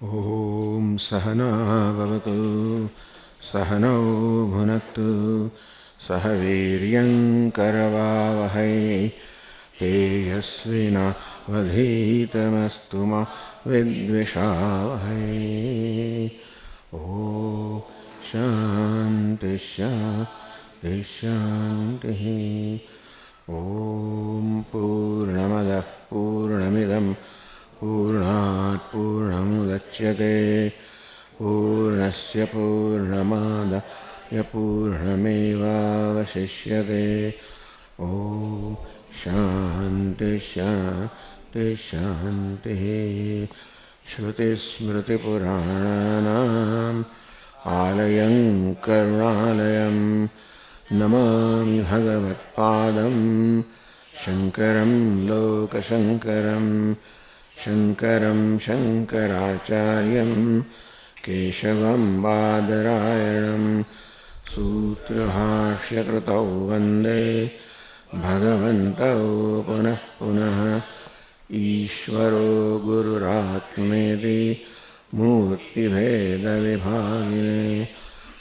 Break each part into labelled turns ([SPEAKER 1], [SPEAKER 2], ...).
[SPEAKER 1] ॐ सहना भवतु सहनौ भुनक्तु सह वीर्यं करवावहै तेजस्विनावधीतमस्तु मा विद्विषावहै। ॐ शान्ति शान्ति शान्तिः। ॐ पूर्णमदः पूर्णमिदं पूर्णात् पूर्णमुदच्यते पूर्णस्य पूर्णमादाय पूर्णमेवावशिष्यते। ॐ शान्ति शान्ति शान्तिः। श्रुतिस्मृतिपुराणानाम् आलयं करुणालयं नमामि भगवत्पादं शङ्करं लोकशङ्करं शङ्करं शङ्कराचार्यं केशवं बादरायणं सूत्रभाष्यकृतौ वन्दे भगवन्तौ पुनः पुनः। ईश्वरो गुरुरात्मेति मूर्तिभेदविभागिने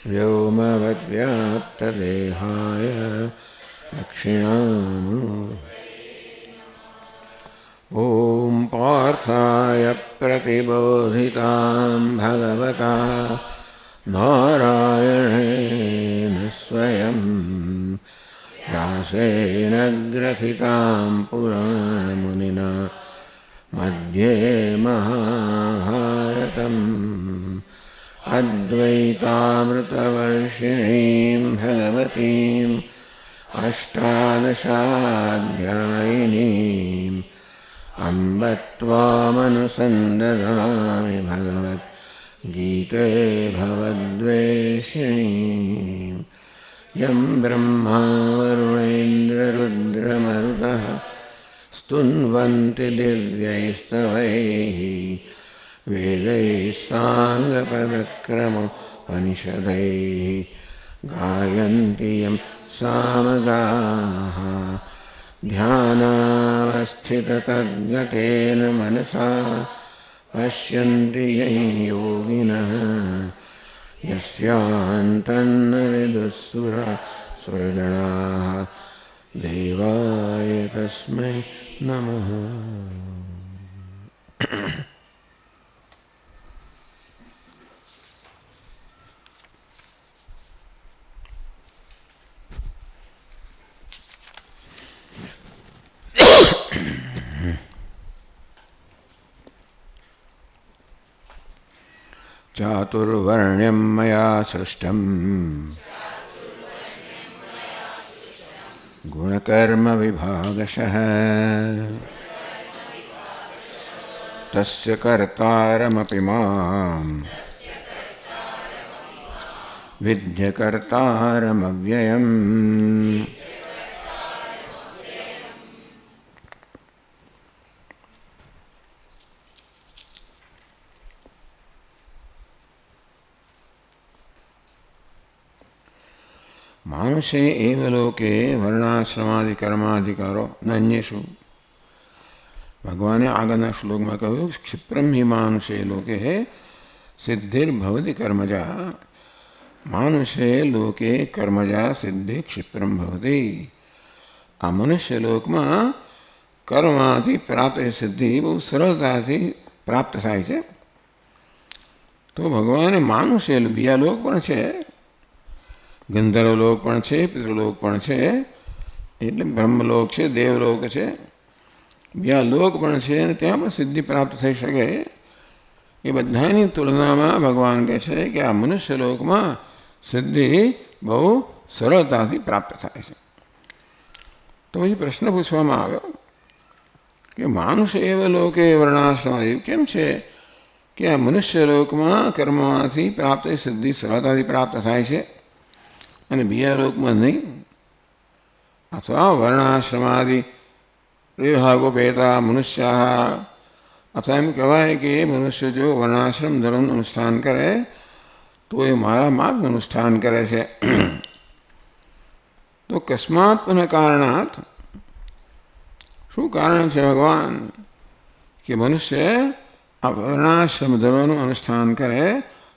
[SPEAKER 1] व्योमवद्व्याप्तदेहाय दक्षिणामूर्तये। ॐ पार्थाय प्रतिबोधितां भगवता नारायणेन स्वयं व्यासेन ग्रथितां पुराणमुनिना मध्ये महाभारतम् अद्वैतामृतवर्षिणीं भगवतीम् अष्टादशाध्यायिनीम् अम्ब त्वामनुसन्दधामि भगवद्गीते भवद्वेषिणीम्। यं ब्रह्मा वरुणेन्द्ररुद्रमरुतः स्तुन्वन्ति दिव्यैस्तवैः वेदैः साङ्गपदक्रमोपनिषदैः गायन्ति यं सामगाः ध्यानावस्थिततद्गतेन मनसा पश्यन्ति यं योगिनः यस्यान्तन्न विदुःसुरगणाः देवाय तस्मै नमः। चातुर्वर्ण्यं मया सृष्टं गुणकर्मविभागशः तस्य कर्तारमपि मां विद्यकर्तारमव्ययम्। मानुषे एव लोके वर्णाश्रमादि कर्माधिकारो नन्येषु। भगवान ने आगना श्लोक में कहू क्षिप्रम ही मानुषे लोके सिद्धिर्भवति कर्मजा। मानुषे लोके कर्मजा सिद्धि क्षिप्रम भवति। आ मनुष्य लोक में कर्माથી प्राप्त सिद्धि बहुत सरलता से प्राप्त થાય છે। तो भगवान मानुषे બીજા लोक પણ છે, ગંધર્વલોક પણ છે, પિતૃલોક પણ છે, એટલે બ્રહ્મલોક છે, દેવલોક છે, બીજા લોક પણ છે અને ત્યાં પણ સિદ્ધિ પ્રાપ્ત થઈ શકે। એ બધાની તુલનામાં ભગવાન કહે છે કે આ મનુષ્ય લોકમાં સિદ્ધિ બહુ સરળતાથી પ્રાપ્ત થાય છે। તો પછી પ્રશ્ન પૂછવામાં આવ્યો કે માનુષ એવ લોકે વર્ણાશ્રમ કેમ છે કે આ મનુષ્ય લોકમાં કર્મમાંથી પ્રાપ્ત સિદ્ધિ સરળતાથી પ્રાપ્ત થાય છે અને બીજા લોકમાં નહીં? अथवा वर्णाश्रमादि विभागोपेता मनुष्य अथवा एम कहवाय कि मनुष्य जो वर्णाश्रम धर्म अनुष्ठान करे तो ये मारा मार्ग अनुष्ठान करे छे। तो कस्मात् पुनः कारणात् શું કારણ છે ભગવાન કે મનુષ્ય આ વર્ણાશ્રમ ધર્મનું અનુષ્ઠાન કરે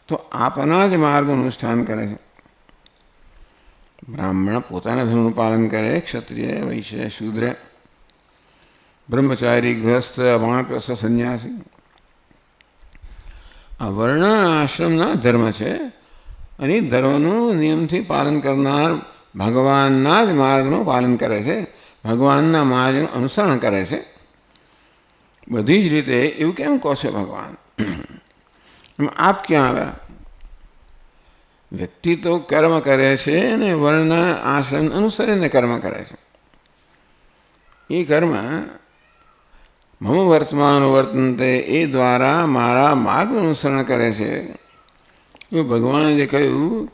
[SPEAKER 1] તો આપના જ માર્ગનું અનુષ્ઠાન કરે છે. બ્રાહ્મણ પોતાના ધર્મનું પાલન કરે, ક્ષત્રિય, વૈશ્ય, શૂદ્ર, બ્રહ્મચારી, ગૃહસ્થ, વાનપ્રસ્થ, સંન્યાસી. આ વર્ણ આશ્રમના ધર્મ છે અને ધર્મનું નિયમથી પાલન કરનાર ભગવાનના જ માર્ગનું પાલન કરે છે, ભગવાનના માર્ગનું અનુસરણ કરે છે. બધી જ રીતે એવું કેમ કહો છો ભગવાન? આપ ક્યાં આવ્યા? વ્યક્તિ તો કર્મ કરે છે અને વર્ણ આશ્રમ અનુસરીને કર્મ કરે છે. એ કર્મ મમ વર્તમાન વર્તનતે, એ દ્વારા મારા માર્ગનું અનુસરણ કરે છે. એ ભગવાને જે કહ્યું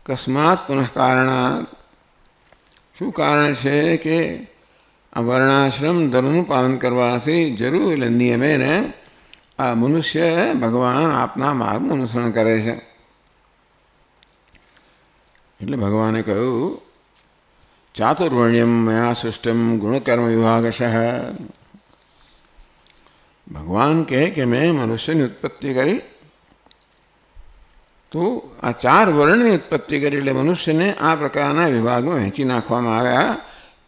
[SPEAKER 1] કસ્માત પુનઃ કારણાત, શું કારણ છે કે આ વર્ણાશ્રમ ધર્મનું પાલન કરવાથી જરૂર એટલે નિયમે ને આ મનુષ્ય ભગવાન આપના માર્ગનું અનુસરણ કરે છે. એટલે ભગવાને કહ્યું ચાતુર્વર્ણ્યમ મયા સૃષ્ટમ ગુણકર્મ વિભાગશઃ. ભગવાન કહે કે મેં મનુષ્યની ઉત્પત્તિ કરી તો આ 4 વર્ણની ઉત્પત્તિ કરી, એટલે મનુષ્યને આ પ્રકારના વિભાગમાં વહેંચી નાખવામાં આવ્યા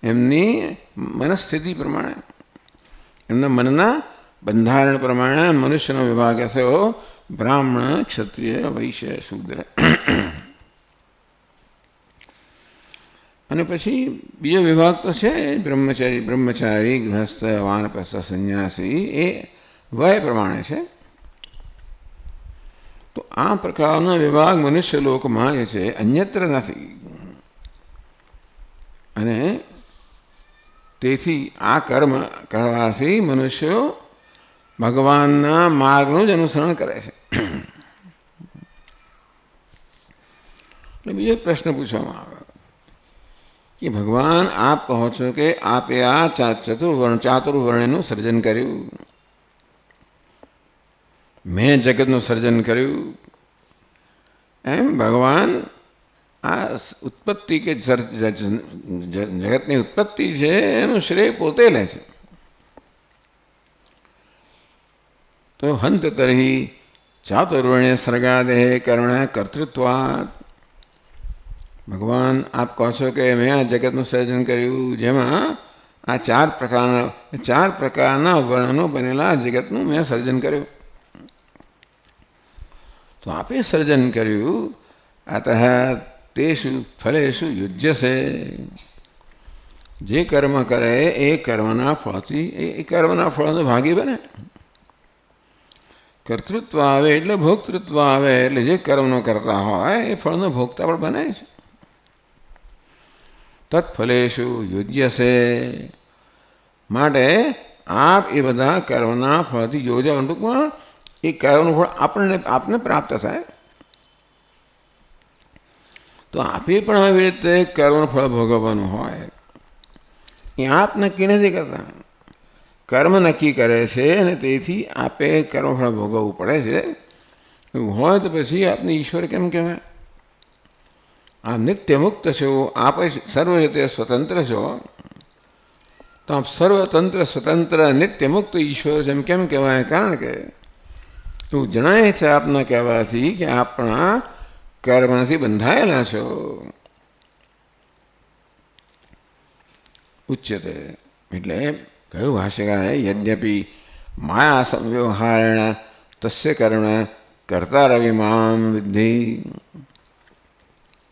[SPEAKER 1] એમની મનસ્થિતિ પ્રમાણે, એમના મનના બંધારણ પ્રમાણે મનુષ્યનો વિભાગ થયો બ્રાહ્મણ, ક્ષત્રિય, વૈશ્ય, શૂદ્ર. અને પછી બીજો વિભાગ તો છે બ્રહ્મચારી, ગૃહસ્થ, વાનપ્રસ્થ, સંન્યાસી. એ વય પ્રમાણે છે. તો આ પ્રકારનો વિભાગ મનુષ્ય લોકમાં જે છે અન્યત્ર નથી. અને તેથી આ કર્મ કરવાથી મનુષ્યો ભગવાનના માર્ગનું જ અનુસરણ કરે છે. એટલે બીજો પ્રશ્ન પૂછવામાં આવે કે ભગવાન આપ કહો છો કે આપે આ ચાતુર્વર્ણનું સર્જન કર્યું, મેં જગતનું સર્જન કર્યું. એમ ભગવાન આ ઉત્પત્તિ કે જગતની ઉત્પત્તિ છે એનું શ્રેય પોતે લે છે. તો હંત તર્હિ ચાતુર્વર્ણ્ય સર્ગાદેહ કર્ણ કર્તૃત્વાत्. ભગવાન આપ કહો છો કે મેં આ જગતનું સર્જન કર્યું જેમાં આ 4 પ્રકારના વર્ણનો બનેલા જગતનું મેં સર્જન કર્યું. તો આપે સર્જન કર્યું અતઃ તેષુ ફલેષુ યુજ્યસે. જે કર્મ કરે એ કર્મના ફળથી એ કર્મના ફળનો ભાગી બને. કર્તૃત્વ આવે એટલે ભોક્તૃત્વ આવે, એટલે જે કર્મનો કરતા હોય એ ફળનો ભોગતા પણ બને છે. તત્ફલેષુ યુજ્યસે, માટે આપ એ બધા કર્મના ફળથી યોજા. ટૂંકમાં એ કર્મનું ફળ આપને પ્રાપ્ત થાય. તો આપે પણ આવી રીતે કર્મનું ફળ ભોગવવાનું હોય એ આપ નક્કી નથી કરતા, કર્મ નક્કી કરે છે અને તેથી આપે કર્મફળ ભોગવવું પડે છે. એવું હોય તો પછી આપને ઈશ્વર કેમ કહેવાય? આપ નિત્ય મુક્ત છો, આપ સર્વ રીતે સ્વતંત્ર છો, તો આપ સર્વતંત્ર સ્વતંત્ર નિત્ય મુક્ત ઈશ્વર છે એમ કેમ કહેવાય? કારણ કે એવું જણાય છે આપના કહેવાથી કે આપણા કર્મથી બંધાયેલા છો. ઉચ્યતે એટલે કયું ભાષ્યકારે યદ્યપિ માયા સંવ્યવહારેણ તસ્ય કર્મ કર્તારવિમામ વિદ્ધિ.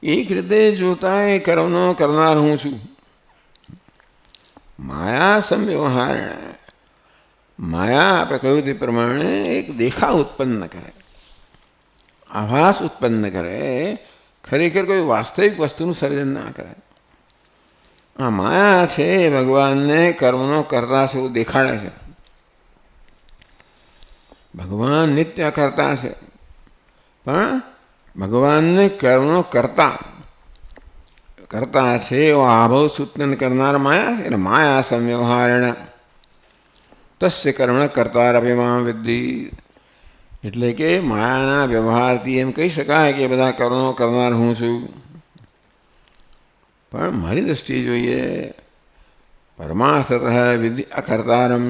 [SPEAKER 1] એક રીતે જોતા એ કર્મનો કરનાર હું છું. માયા સંવ્યવહારેણ, માયા આપણે કહ્યું તે પ્રમાણે એક દેખાવ ઉત્પન્ન કરે, આભાસ ઉત્પન્ન કરે, ખરેખર કોઈ વાસ્તવિક વસ્તુનું સર્જન ના કરે. આ માયા છે એ ભગવાનને કર્મનો કરતા છે એવું દેખાડે છે. ભગવાન નિત્ય કરતા છે પણ ભગવાનને કર્મનો કરતા છે એવો આભાવ સૂચન કરનાર માયા છે. એટલે માયા સંવ્યવહારેણ તસ્ય કર્મ કર્તારપિમામ વિદ્ધિ. એટલે કે માયાના વ્યવહારથી એમ કહી શકાય કે બધા કર્મો કરનાર હું છું. પણ મારી દ્રષ્ટિએ જોઈએ પરમાર્થતઃ વિદ્ધિ અકર્તારમ.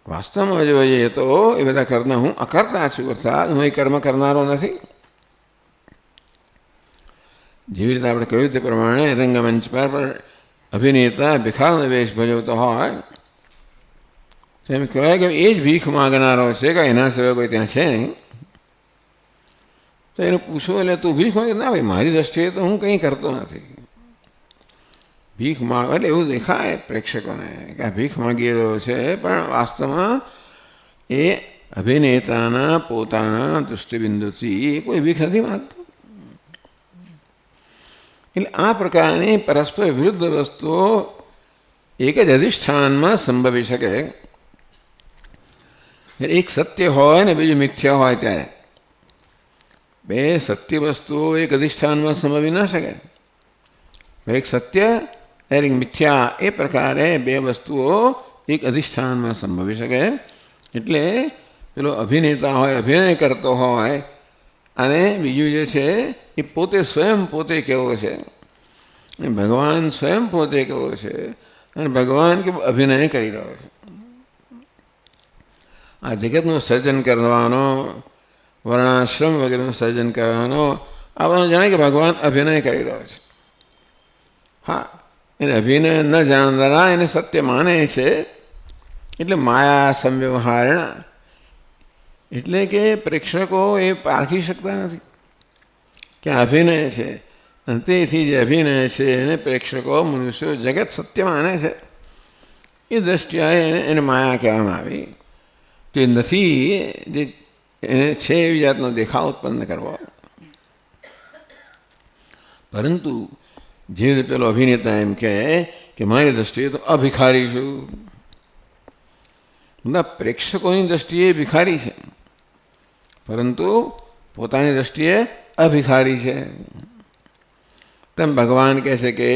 [SPEAKER 1] વાસ્તવમાં જોવા જઈએ તો એ બધા કર્મ હું અકર્તા છું, અર્થાત હું એ કર્મ કરનારો નથી. જેવી રીતે આપણે કહ્યું તે પ્રમાણે રંગમંચ પર અભિનેતા ભિખારનો વેશ ભજવતો હોય તો એમ કહેવાય કે એ જ ભીખ માગનારો છે કે એના સિવાય કોઈ ત્યાં છે નહીં. તો એને પૂછો એટલે તું ભીખ માગે? ના ભાઈ, મારી દ્રષ્ટિએ તો હું કંઈ કરતો નથી. ભીખ માગ એટલે એવું દેખાય પ્રેક્ષકોને કે આ ભીખ માગી રહ્યો છે, પણ વાસ્તવમાં એ અભિનેતાના પોતાના દૃષ્ટિબિંદુથી કોઈ ભીખ નથી માગતો. એટલે આ પ્રકારની પરસ્પર વિરુદ્ધ વસ્તુઓ એક જ અધિષ્ઠાનમાં સંભવી શકે. એક સત્ય હોય ને બીજું મિથ્યા હોય ત્યારે બે સત્ય વસ્તુઓ એક અધિષ્ઠાનમાં સંભવી ન શકે. એક સત્ય એક મિથ્યા એ પ્રકારે બે વસ્તુઓ એક અધિષ્ઠાનમાં સંભવી શકે. એટલે પેલો અભિનેતા હોય, અભિનય કરતો હોય, અને બીજું જે છે એ પોતે સ્વયં પોતે કેવો છે, ભગવાન સ્વયં પોતે કેવો છે, અને ભગવાન કે અભિનય કરી રહ્યો છે. આ જગતનું સર્જન કરવાનો, વર્ણાશ્રમ વગેરેનું સર્જન કરવાનો, આ બધું જાણે કે ભગવાન અભિનય કરી રહ્યો છે. હા, એને અભિનય ન જાણનારા એને સત્ય માને છે. એટલે માયા સંવ્યવહારણા એટલે કે પ્રેક્ષકો એ પારખી શકતા નથી કે અભિનય છે, અને તેથી જે અભિનય છે એને પ્રેક્ષકો મનુષ્યો જગત સત્ય માને છે. એ દ્રષ્ટિએ એને માયા કહેવામાં આવી. તે નથી જે એને છે એવી જાતનો દેખાવ ઉત્પન્ન કરવો. પરંતુ જે રીતે પેલો અભિનેતા એમ કહે કે મારી દ્રષ્ટિએ તો અભિખારી છું, બધા પ્રેક્ષકોની દ્રષ્ટિએ ભિખારી છે, પરંતુ પોતાની દ્રષ્ટિએ અભિખારી છે. તેમ ભગવાન કહે છે કે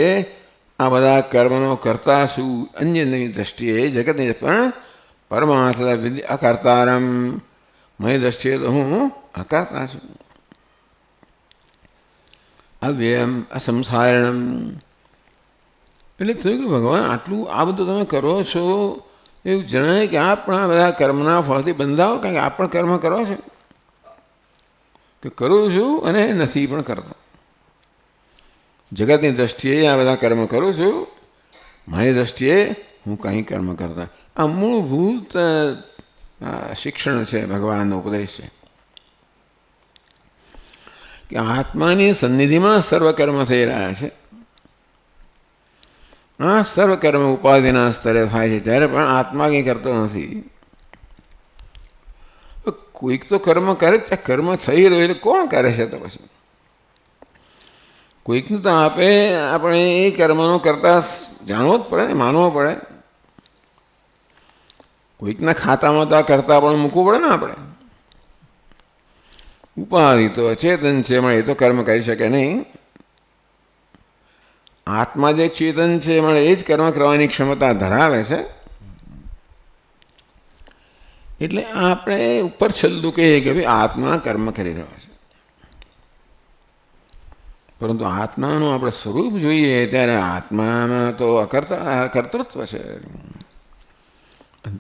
[SPEAKER 1] આ બધા કર્મનો કરતા છું અન્યની દ્રષ્ટિએ જગતની, પણ પરમાર્થ અકર્તારમ, મારી દ્રષ્ટિએ તો હું અકર્તા છું. અવ્યયમ અસંસારણમ એટલે થયું કે ભગવાન આટલું આ બધું તમે કરો છો એવું જણાય કે આપ પણ આ બધા કર્મના ફળથી બંધાવો, કારણ કે આપ પણ કર્મ કરો છો કે કરું છું અને નથી પણ કરતો. જગતની દ્રષ્ટિએ આ બધા કર્મ કરું છું, મારી દ્રષ્ટિએ હું કંઈ કર્મ કરતા. આ મૂળભૂત શિક્ષણ છે, ભગવાનનો ઉપદેશ છે કે આત્માની સન્નિધિમાં સર્વકર્મ થઈ રહ્યા છે. આ સર્વકર્મ ઉપાધિના સ્તરે થાય છે ત્યારે પણ આત્મા કંઈ કરતો નથી. કોઈક તો કર્મ કરે, કર્મ થઈ રહ્યું એટલે કોણ કરે છે? તો પછી કોઈકનું તો આપણે એ કર્મનો કરતા જાણવો જ પડે ને, માનવો પડે. કોઈકના ખાતામાં તો આ કરતા પણ મૂકવું પડે ને આપણે. ઉપાધિ તો અચેતન છે, મળે એ તો કર્મ કરી શકે નહીં. આત્મા જે ચેતન છે મળે એ જ કર્મ કરવાની ક્ષમતા ધરાવે છે. એટલે આપણે ઉપર છેલ્લું કહીએ કે ભાઈ આત્મા કર્મ કરી રહ્યો છે, પરંતુ આત્માનું આપણે સ્વરૂપ જોઈએ ત્યારે આત્મામાં તો કર્તૃત્વ છે.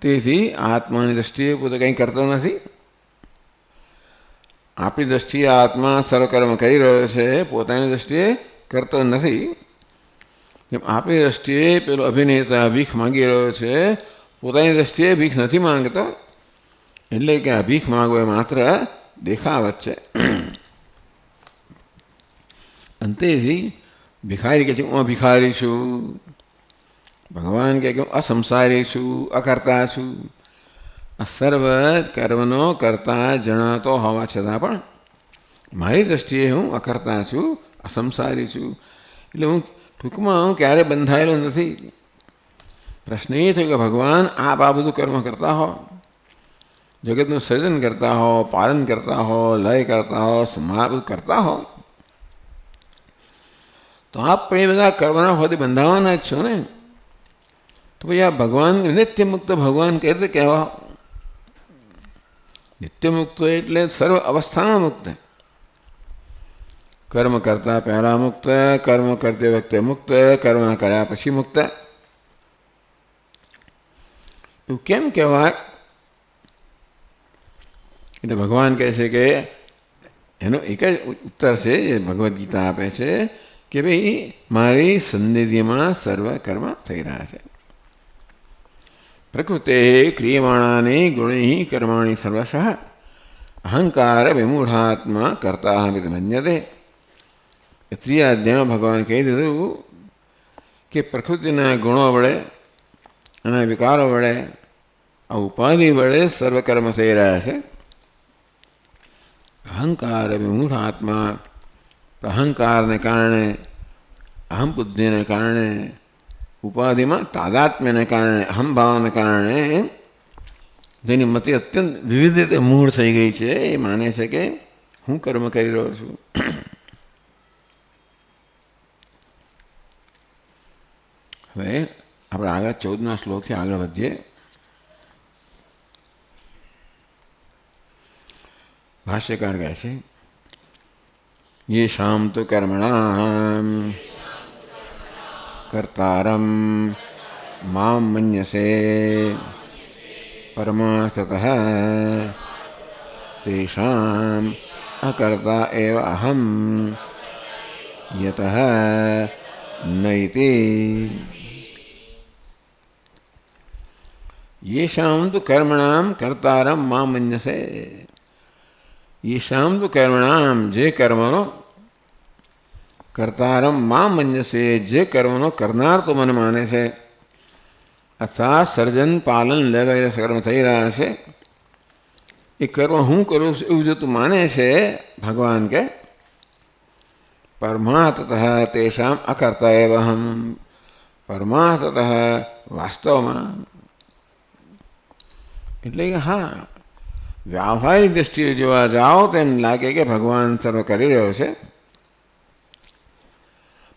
[SPEAKER 1] તેથી આત્માની દ્રષ્ટિએ પોતે કંઈ કરતો નથી. આપણી દ્રષ્ટિએ આત્મા સર્વકર્મ કરી રહ્યો છે, પોતાની દ્રષ્ટિએ કરતો નથી. આપણી દ્રષ્ટિએ પેલો અભિનેતા ભીખ માંગી રહ્યો છે, પોતાની દ્રષ્ટિએ ભીખ નથી માંગતો. એટલે કે આ ભીખ માંગવો એ માત્ર દેખાવત છે. અંતેથી ભિખારી કહે છે હું ભિખારી છું, ભગવાન કહે કે હું અસંસારી છું, અકર્તા છું. આ સર્વ કર્મનો કરતા જણાતો હોવા છતાં પણ મારી દ્રષ્ટિએ હું અકર્તા છું, અસંસારી છું. એટલે હું ટૂંકમાં હું ક્યારે બંધાયેલો નથી. પ્રશ્ન એ થયો કે ભગવાન આપ આ બધું કર્મ કરતા હો, જગતનું સર્જન કરતા હો, પાલન કરતા હો, લય કરતા હો, સંહાર કરતા હો, તો આપ પણ એ બધા કર્મના ફળથી બંધાવાના જ છો ને. તો ભાઈ આ ભગવાન નિત્ય મુક્ત ભગવાન કઈ રીતે કહેવા? નિત્ય મુક્ત એટલે સર્વ અવસ્થામાં મુક્ત. કર્મ કરતા પહેલાં મુક્ત, કર્મ કરતી વખતે મુક્ત, કર્મ કર્યા પછી મુક્ત. એવું કેમ કહેવાય? એટલે ભગવાન કહે છે કે એનો એક જ ઉત્તર છે જે ભગવદ્ ગીતા આપે છે કે ભાઈ મારી સન્નિધિમાં સર્વ કર્મ થઈ રહ્યા છે. પ્રકૃતે ક્રિયમાણાની ગુણૈ કર્માણી સર્વશઃ અહંકાર વિમૂઢાત્મા કર્તા મન્યતે. ત્રીજા અધ્યાયમાં ભગવાન કહી દીધું કે પ્રકૃતિના ગુણો વડે અને વિકારો વડે આ ઉપાધિ વડે સર્વકર્મ થઈ રહ્યા છે. અહંકાર વિમૂઢાત્મા, અહંકારને કારણે, અહમ બુદ્ધિને કારણે, ઉપાધિમાં તાદાત્મ્યને કારણે, અહમભાવને કારણે જેની મતિ અત્યંત વિવિધ રીતે મૂળ થઈ ગઈ છે એ માને છે કે હું કર્મ કરી રહ્યો છું. હવે આપણે આગળ 14મા શ્લોકથી આગળ વધીએ. ભાષ્યકાર કહે છે યેષામ તો કર્મણામ કર્તારમ મામ મન્યસે પરમાર્થતઃ તેષામ અકર્તા એવ અહમ યતઃ નૈતિ. યેષામ તો કર્મણામ કર્તારમ મામ મન્યસે. યેષામ તો કર્મણામ, જે કર્મનો, કર્તારમ મામ મન્યસે, જે કર્મનો કરનાર તો મને માને છે, અર્થાત સર્જન પાલન વગેરે કર્મ થઈ રહ્યા છે એ કર્મ હું કરું છું એવું જો તું માને છે, ભગવાન કે પરમાર્થતઃ તેષામ અકર્તા એવ અહમ. પરમાર્થતઃ વાસ્તવમાં એટલે કે હા, વ્યાવહારિક દ્રષ્ટિએ જોવા જાઓ તો એમ લાગે કે ભગવાન સર્વ કરી રહ્યો છે,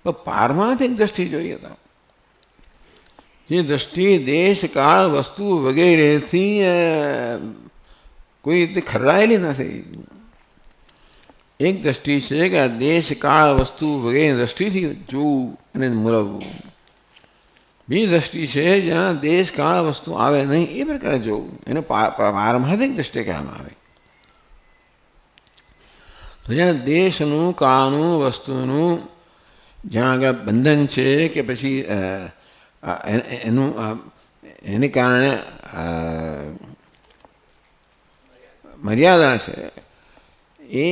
[SPEAKER 1] પણ પારમાર્થિક દ્રષ્ટિ જોઈએ તો જે દ્રષ્ટિ દેશ કાળ વસ્તુ વગેરેથી કોઈ રીતે ખરડાયેલી નથી. એક દ્રષ્ટિ છે કે આ દેશ કાળ વસ્તુ વગેરે દ્રષ્ટિથી જોવું અને મૂલવવું. બીજી દ્રષ્ટિ છે જ્યાં દેશ કાળ વસ્તુ આવે નહીં એ પ્રકારે જોવું, એને પારમાર્થિક દ્રષ્ટિ કહેવામાં આવે. તો જ્યાં દેશનું, કાળનું, વસ્તુનું જ્યાં આગળ બંધન છે કે પછી એનું એને કારણે મર્યાદા છે, એ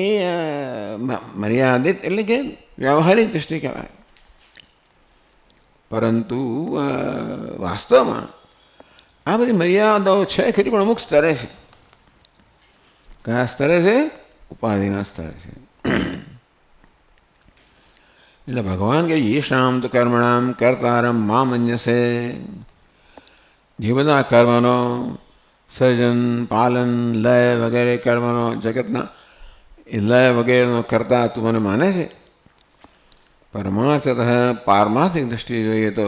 [SPEAKER 1] મર્યાદિત એટલે કે વ્યવહારિક દ્રષ્ટિ કહેવાય. પરંતુ વાસ્તવમાં આ બધી મર્યાદાઓ છે ખરી, પણ અમુક સ્તરે છે. કયા સ્તરે છે? ઉપાધિના સ્તરે છે. એટલે ભગવાન કે યેષામ તો કર્મણામ કર્તારમ મા મન્યસે. જે બધા કર્મનો સર્જન, પાલન, લય વગેરે કર્મનો, જગતના એ લય વગેરેનો કરતા તું મને માને છે. પરમાર્થતઃ પારમાર્થિક દ્રષ્ટિએ જોઈએ તો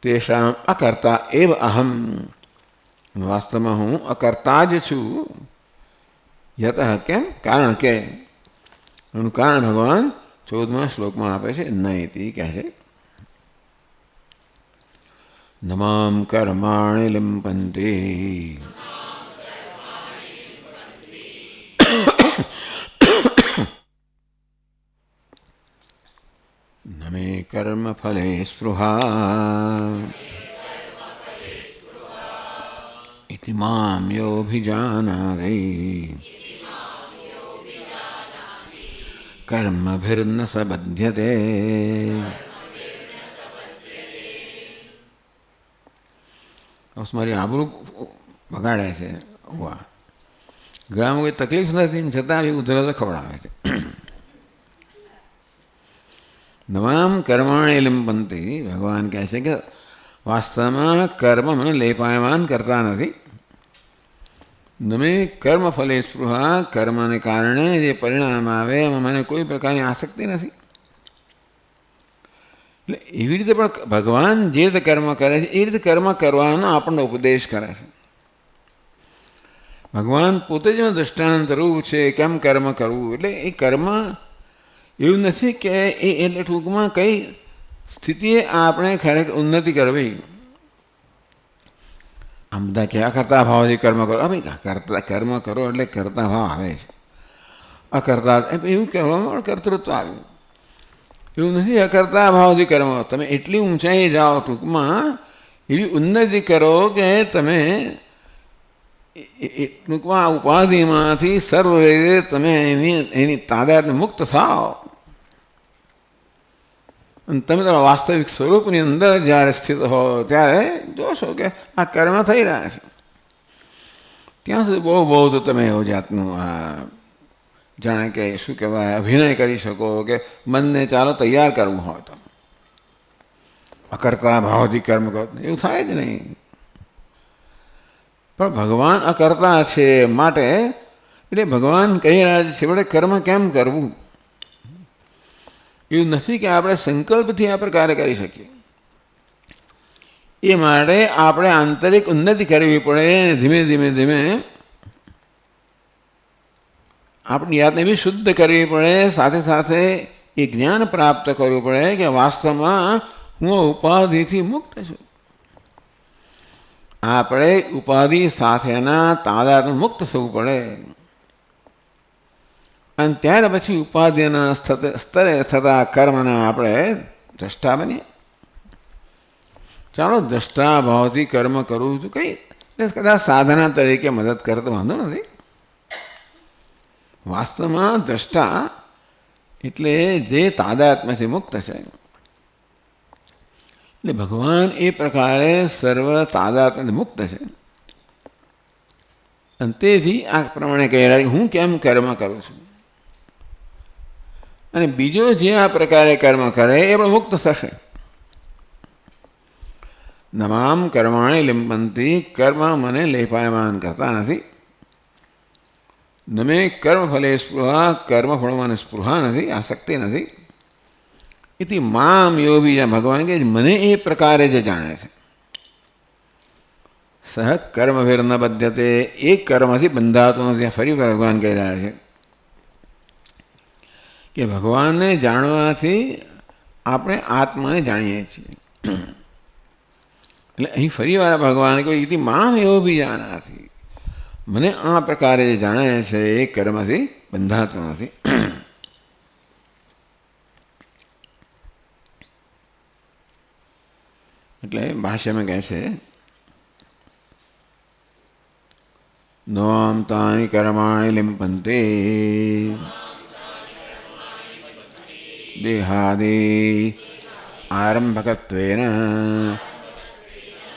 [SPEAKER 1] તેષામ અકર્તા એવ અહમ. વાસ્તવમાં હું અકર્તા જ છું. યતઃ, કેમ? કારણ કે એનું કારણ ભગવાન 14મા શ્લોકમાં આપે છે. નૈતિ કહે છે નમામ કર્માણિ લિંપન્તિ ન મે કર્મ ફલે સ્પૃહા ઇતિ મામ યોऽભિજાનાતિ કર્મભિર્ન સ બધ્યતે. મારી આબરૂ બગાડે છે. વાહ, ગ્રામમાં કોઈ તકલીફ નથી છતાં એ ઉધરસ ખવડાવે છે. નવામ કર્માણિ લિંપન્તિ. ભગવાન કહે છે કે વાસ્તવમાં કર્મ મને લેપાયમાન કરતા નથી. નમે કર્મ ફલે સ્પૃહા. કર્મને કારણે જે પરિણામ આવે એમાં મને કોઈ પ્રકારની આસક્તિ નથી. એટલે એવી રીતે પણ ભગવાન જે રીતે કર્મ કરે છે એ રીતે કર્મ કરવાનો આપણને ઉપદેશ કરે છે. ભગવાન પોતે જ દૃષ્ટાંત રૂપ છે કેમ કર્મ કરવું. એટલે એ કર્મ એવું નથી કે એ એટલે ટૂંકમાં કઈ સ્થિતિએ આપણે ખરેખર ઉન્નતિ કરવી. આમ બધા કે અકર્તા ભાવથી કર્મ કરો. હવે કરતા કર્મ કરો એટલે કરતા ભાવ આવે છે. અકર્તા એવું કહેવામાં કર્તૃત્વ આવ્યું. એવું નથી અકર્તા ભાવથી કર્મ. તમે એટલી ઊંચાઈ જાઓ, ટૂંકમાં એવી ઉન્નતિ કરો કે તમે ટૂંકમાં ઉપાધિમાંથી સર્વ રીતે તમે એની તાદાદ મુક્ત થાઓ. અને તમે તમારા વાસ્તવિક સ્વરૂપની અંદર જ્યારે સ્થિત હો ત્યારે જોશો કે આ કર્મ થઈ રહ્યા છે. ત્યાં સુધી બહુ તો તમે એવું જાતનું જાણે કે શું કહેવાય અભિનય કરી શકો કે મનને ચાલો તૈયાર કરવું હોય તો અકર્તા ભાવથી કર્મ કરો, એવું થાય જ નહીં. પણ ભગવાન અકર્તા છે માટે એટલે ભગવાન કહી રહ્યા છે છેવટે કર્મ કેમ કરવું. એવું નથી કે આપણે સંકલ્પથી આ પ્રકારે કરી શકીએ. એ માટે આપણે આંતરિક ઉન્નતિ કરવી પડે. ધીમે ધીમે ધીમે આપણી જાતને બી શુદ્ધ કરવી પડે. સાથે સાથે એ જ્ઞાન પ્રાપ્ત કરવું પડે કે વાસ્તવમાં હું ઉપાધિથી મુક્ત છું. આપણે ઉપાધિ સાથેના તાદાદ મુક્ત થવું પડે. અને ત્યાર પછી ઉપાધિના સ્તરે થતા કર્મના આપણે દ્રષ્ટા બનીએ. ચાલો દ્રષ્ટા ભાવથી કર્મ કરવું તો કંઈ કદાચ સાધના તરીકે મદદ કરે તો વાંધો નથી. વાસ્તવમાં દ્રષ્ટા એટલે જે તાદાત્મ્યથી મુક્ત છે. એટલે ભગવાન એ પ્રકારે સર્વ તાદાત્મ્યથી મુક્ત છે. અને તેથી આ પ્રમાણે કહી રહ્યા હું કેમ કર્મ કરું છું. અને બીજો જે આ પ્રકારે કર્મ કરે એ પણ મુક્ત થશે. નમામ કર્માણી લિંબંતી. કર્મ મને લેપાયમાન કરતા નથી. નમે કર્મફલે સ્પૃહા. કર્મફળમાં સ્પૃહા નથી, આસક્તિ નથી. એથી મામ યોગી ભગવાન કે મને એ પ્રકારે જે જાણે છે. સહ કર્મભેર ન બધ્યતે. એ કર્મથી બંધાતો નથી. ફરી ભગવાન કહી રહ્યા છે કે ભગવાનને જાણવાથી આપણે આત્માને જાણીએ છીએ. એટલે અહીં ફરી વાર ભગવાન કહ્યું ઇતિ મામ એવો બી જાનાથી. મને આ પ્રકારે જે જાણે છે એ કર્મથી બંધાતો નથી. એટલે ભાષ્યમાં કહે છે નોમ તાની કર્માણી લિંપંતે દેહાદિ આરંભકત્વેન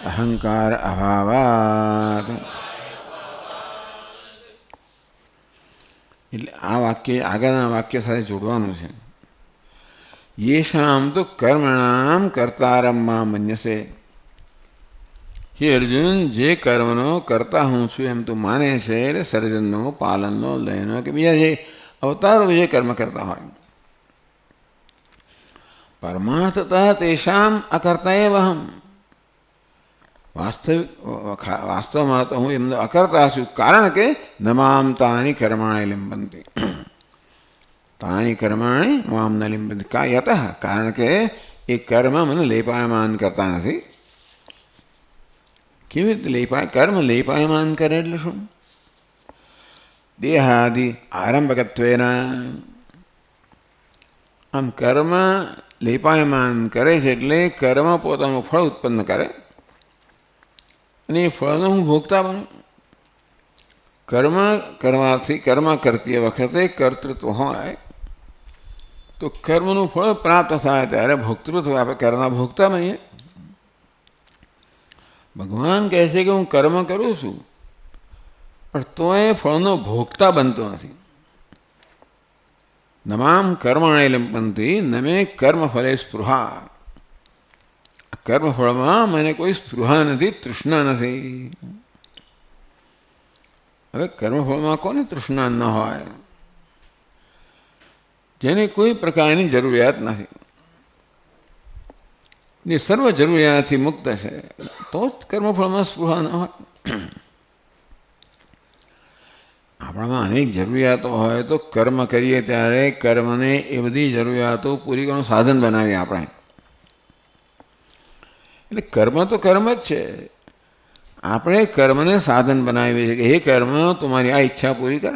[SPEAKER 1] અહંકાર અભાવાત. એટલે આ વાક્ય આગળના વાક્ય સાથે જોડવાનું છે. યેષામ તો કર્મણામ કર્તારમમાં મન્યસે. હે અર્જુન, જે કર્મનો કરતા હું છું એમ તું માને છે. એટલે સર્જનનો, પાલનનો, લયનો કે બીજા જે અવતારો જે કર્મ કરતા હોય પરમાર્થતઃ તેષામ અકર્તા એવ અહમ. વાસ્તવમાં તો હું એમનો અકર્તા છું. કારણ કે નમામ તાની કર્માણી લિંબંતિ. તાની કર્માણી મામ ન લિંબંતિ. કા યતઃ. કારણ કે એ કર્મ મને લેપાયમાન કરતા નથી. કેવી રીતે લેપાય? કર્મ લેપાયમાન કરે એટલે શું? દેહાદિ આરંભકત્વેના. આમ કર્મ લેપાયમાન કરે છે એટલે કર્મ પોતાનું ફળ ઉત્પન્ન કરે અને એ ફળનો હું ભોગતા બનું. કર્મ કરવાથી કર્મ કરતી વખતે કર્તૃત્વ હોય તો કર્મનું ફળ પ્રાપ્ત થાય ત્યારે ભોક્તૃત્વ આપણે કર્મના ભોગતા બનીએ. ભગવાન કહે છે કે હું કર્મ કરું છું પણ તો એ ફળનો ભોગતા બનતો નથી. નમામ કર્માણી લિંપંતિ નમે કર્મફલે સ્પૃહા. કર્મફળમાં મને કોઈ સ્પૃહા નથી, તૃષ્ણા નથી. હવે કર્મફળમાં કોને તૃષ્ણા ન હોય? જેને કોઈ પ્રકારની જરૂરિયાત નથી, જે સર્વ જરૂરિયાતથી મુક્ત છે તો જ કર્મફળમાં સ્પૃહા ન હોય. આપણામાં અનેક જરૂરિયાતો હોય તો કર્મ કરીએ ત્યારે કર્મને એ બધી જરૂરિયાતો પૂરી કરવાનું સાધન બનાવીએ આપણે. એટલે કર્મ તો કર્મ જ છે આપણે કર્મને સાધન બનાવીએ છીએ કે હે કર્મ તું મારી આ ઈચ્છા પૂરી કર.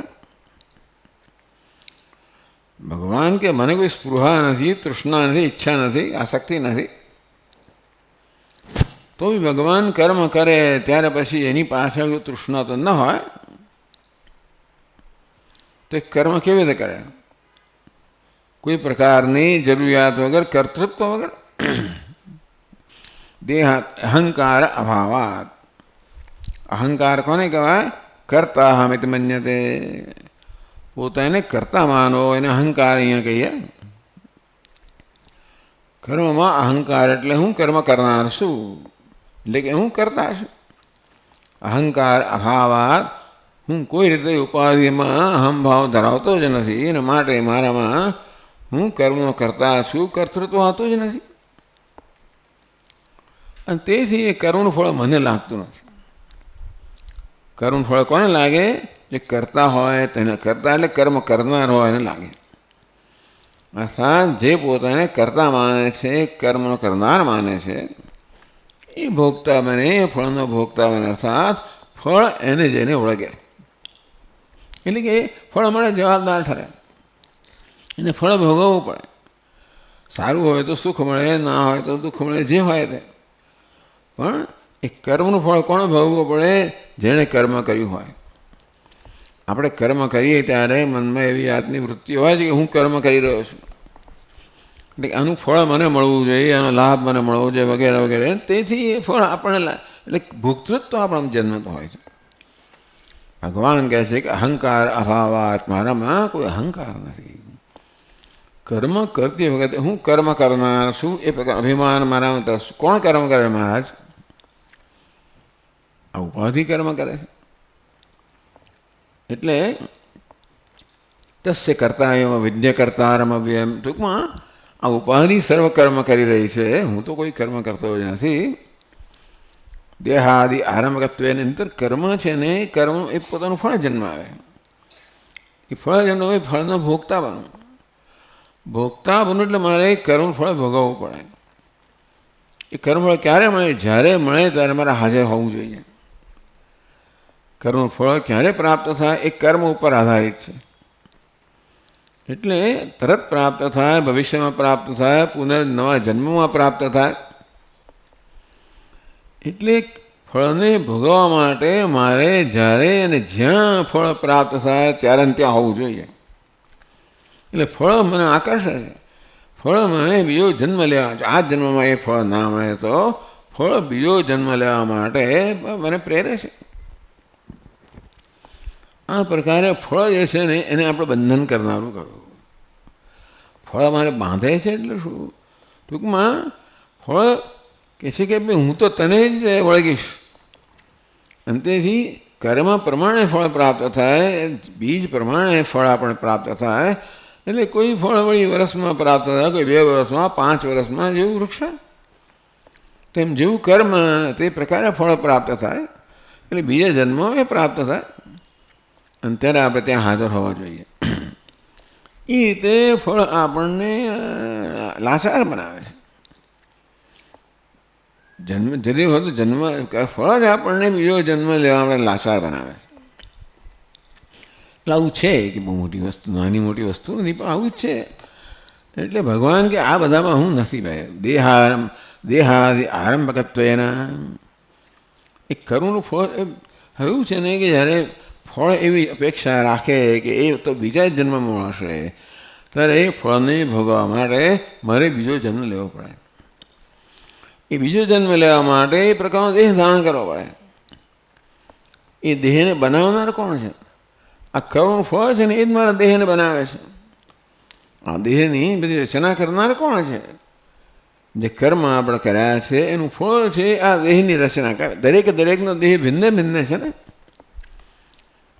[SPEAKER 1] ભગવાન કે મને કોઈ સ્પૃહા નથી, તૃષ્ણા નથી, ઈચ્છા નથી, આસક્તિ નથી, તો બી ભગવાન કર્મ કરે ત્યારે પછી એની પાછળ તૃષ્ણા તો ન હોય તો એ કર્મ કેવી રીતે કરે? કોઈ પ્રકારની જરૂરિયાત વગર, કર્તૃત્વ વગર, દેહાત અહંકાર અભાવાત. અહંકાર કોને કહેવાય? કર્તા હમિત મન્યતે. પોતાને કર્તા માનો એને અહંકાર અહીંયા કહીએ. કર્મમાં અહંકાર એટલે હું કર્મ કરનાર છું, એટલે કે હું કરતા છું. અહંકાર અભાવાત હું કોઈ રીતે ઉપાધિમાં અહમભાવ ધરાવતો જ નથી, અને માટે મારામાં હું કર્મ કરતા છું, કર્તૃત્વ હોતું જ નથી. અને તેથી એ કર્મનું ફળ મને લાગતું નથી. કર્મનું ફળ કોને લાગે? જે કરતા હોય તેને, કરતા એટલે કર્મ કરનાર હોય એને લાગે. અર્થાત જે પોતાને કરતા માને છે, કર્મનો કરનાર માને છે, એ ભોગતા બને, ફળનો ભોગતા બને. અર્થાત ફળ એને જેને ઓળગે, એટલે કે ફળ મળે જવાબદાર ઠરે, એને ફળ ભોગવવું પડે. સારું હોય તો સુખ મળે, ના હોય તો દુઃખ મળે, જે હોય તે. પણ એ કર્મનું ફળ કોણ ભોગવવું પડે? જેણે કર્મ કર્યું હોય. આપણે કર્મ કરીએ ત્યારે મનમાં એવી આત્મી વૃત્તિ હોય છે કે હું કર્મ કરી રહ્યો છું, એટલે આનું ફળ મને મળવું જોઈએ, આનો લાભ મને મળવો જોઈએ, વગેરે વગેરે. તેથી એ ફળ આપણને, એટલે ભોક્તૃત્વ આપણને જન્મતો હોય છે. ભગવાન કહે છે કે અહંકાર અભાવાત, મારામાં કોઈ અહંકાર નથી. કર્મ કરતી વખતે હું કર્મ કરનાર છું એ પ્રકાર અભિમાન મારામાં. કોણ કર્મ કરે? મહારાજ. આ ઉપાધિ કર્મ કરે છે. એટલે તસ્ય કરતા એમ વિદ્ય કરતા રમવ્યમ. ટૂંકમાં આ ઉપાધિ સર્વ કર્મ કરી રહી છે, હું તો કોઈ કર્મ કરતો જ નથી. દેહાદિ આરંભકત્વની અંદર કર્મ છે ને, કર્મ એ પોતાનું ફળ જન્માવે. એ ફળ જન્મ એ ફળનો ભોગતા બનવું. ભોગતા બનવું એટલે મારે કર્મ ફળ ભોગવવું પડે. એ કર્મફળ ક્યારે મળે? જ્યારે મળે ત્યારે મારે હાજર હોવું જોઈએ. કર્મફળ ક્યારે પ્રાપ્ત થાય? એ કર્મ ઉપર આધારિત છે. એટલે તરત પ્રાપ્ત થાય, ભવિષ્યમાં પ્રાપ્ત થાય, પુનર્નવા જન્મમાં પ્રાપ્ત થાય. એટલે ફળને ભોગવવા માટે મારે જ્યારે અને જ્યાં ફળ પ્રાપ્ત થાય ત્યારે ત્યાં હોવું જોઈએ. એટલે ફળ મને આકર્ષે છે. ફળ મને બીજો જન્મ લેવા, આ જન્મમાં એ ફળ ના મળે તો ફળ બીજો જન્મ લેવા માટે મને પ્રેરે છે. આ પ્રકારે ફળ જે છે ને એને આપણે બંધન કરનારું કહ્યું. ફળ મારે બાંધે છે એટલે શું? ટૂંકમાં ફળ કહે છે કે ભાઈ હું તો તને જ વળગીશ. અને તેથી કર્મ પ્રમાણે ફળ પ્રાપ્ત થાય, બીજ પ્રમાણે ફળ આપણે પ્રાપ્ત થાય. એટલે કોઈ ફળ વળી વર્ષમાં પ્રાપ્ત થાય, કોઈ 2 વર્ષમાં, 5 વર્ષમાં, જેવું વૃક્ષ તેમ જેવું કર્મ તે પ્રકારે ફળ પ્રાપ્ત થાય. એટલે બીજા જન્મ એ પ્રાપ્ત થાય. અને ત્યારે આપણે ત્યાં હાજર હોવા જોઈએ. એ રીતે ફળ આપણને લાચાર બનાવે છે. જન્મ જરી હોય તો જન્મ ફળ જ આપણને બીજો જન્મ લેવા આપણે લાચાર બનાવે છે. એટલે આવું છે કે બહુ મોટી વસ્તુ, નાની મોટી વસ્તુ નથી, પણ આવું જ છે. એટલે ભગવાન કે આ બધામાં હું નથી ભાઈ. દેહાદિ આરંભકત્વેના એ કર્મનું ફળ એવું છે ને કે જ્યારે ફળ એવી અપેક્ષા રાખે કે એ તો બીજા જ જન્મમાં મળશે, ત્યારે એ ફળને ભોગવવા માટે મારે બીજો જન્મ લેવો પડે. એ બીજો જન્મ લેવા માટે એ પ્રકારનો દેહ ધારણ કરવો પડે. એ દેહને બનાવનાર કોણ છે? આ કર્મનું ફળ છે ને એ જ મારા દેહને બનાવે છે. આ દેહની બધી રચના કરનાર કોણ છે? જે કર્મ આપણે કર્યા છે એનું ફળ છે આ દેહની રચના કરે. દરેકનો દેહ ભિન્ન ભિન્ન છે ને,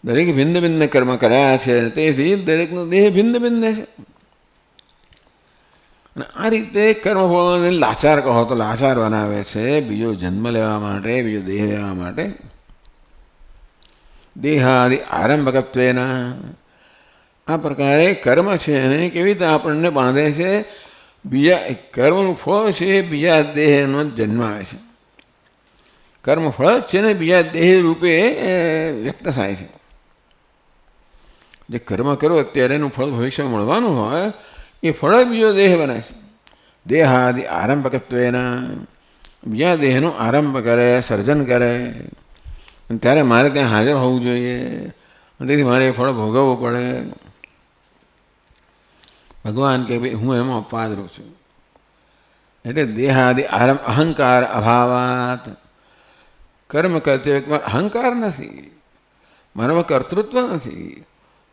[SPEAKER 1] દરેક ભિન્ન ભિન્ન કર્મ કર્યા છે, તેથી દરેકનો દેહ ભિન્ન ભિન્ન છે. અને આ રીતે કર્મફળોને લાચાર કહો તો લાચાર બનાવે છે બીજો જન્મ લેવા માટે, બીજો દેહ લેવા માટે. દેહાદિ આરંભકત્વેના આ પ્રકારે કર્મ છે એને કેવી રીતે આપણને બાંધે છે? બીજા કર્મનું ફળ છે બીજા દેહનો જન્મ આવે છે. કર્મફળ જ છે ને બીજા દેહ રૂપે વ્યક્ત થાય છે. જે કર્મ કરો અત્યારે એનું ફળ ભવિષ્યમાં મળવાનું હોય એ ફળ બીજો દેહ બને છે. દેહાદિ આરંભકત્વેના બીજા દેહનો આરંભ કરે, સર્જન કરે, અને ત્યારે મારે ત્યાં હાજર હોવું જોઈએ, તેથી મારે એ ફળ ભોગવવું પડે. ભગવાન કે ભાઈ હું એમાં અપાદરૂપ છું. એટલે દેહાદિ આરંભ અહંકાર અભાવાત, કર્મ કરતી વખતે અહંકાર નથી, મારામાં કર્તૃત્વ નથી,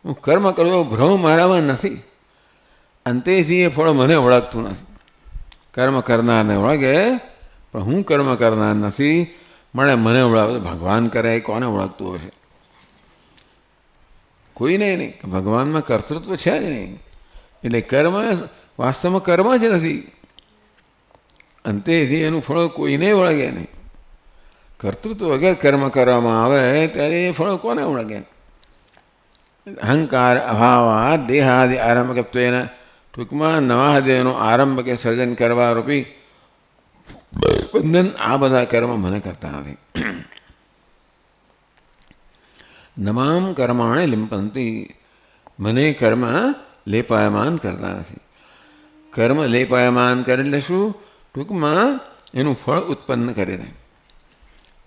[SPEAKER 1] હું કર્મ કરું એવો ભ્રમ મારામાં નથી, અંતેથી એ ફળ મને ઓળખતું નથી. કર્મ કરનારને ઓળખે પણ હું કર્મ કરનાર નથી, મને ઓળખ. ભગવાન કરે કોને ઓળખતું હશે? કોઈને નહીં. ભગવાનમાં કર્તૃત્વ છે જ નહીં. એટલે કર્મ વાસ્તવમાં કર્મ જ નથી, અંતેથી એનું ફળ કોઈને ઓળગે નહીં. કર્તૃત્વ વગર કર્મ કરવામાં આવે ત્યારે એ ફળ કોને ઓળગે? અહંકાર અભાવ દેહાદિ આરંભકત્વેના, ટૂંકમાં નવા દેહનો આરંભ કે સર્જન કરવા રૂપી બંધન, આ બધા કર્મ મને કરતા નથી. નમામ કર્માણે લિંપંતી, મને કર્મ લેપાયમાન કરતા નથી. કર્મ લેપાયમાન કરે એટલે શું? ટૂંકમાં એનું ફળ ઉત્પન્ન કરી દે.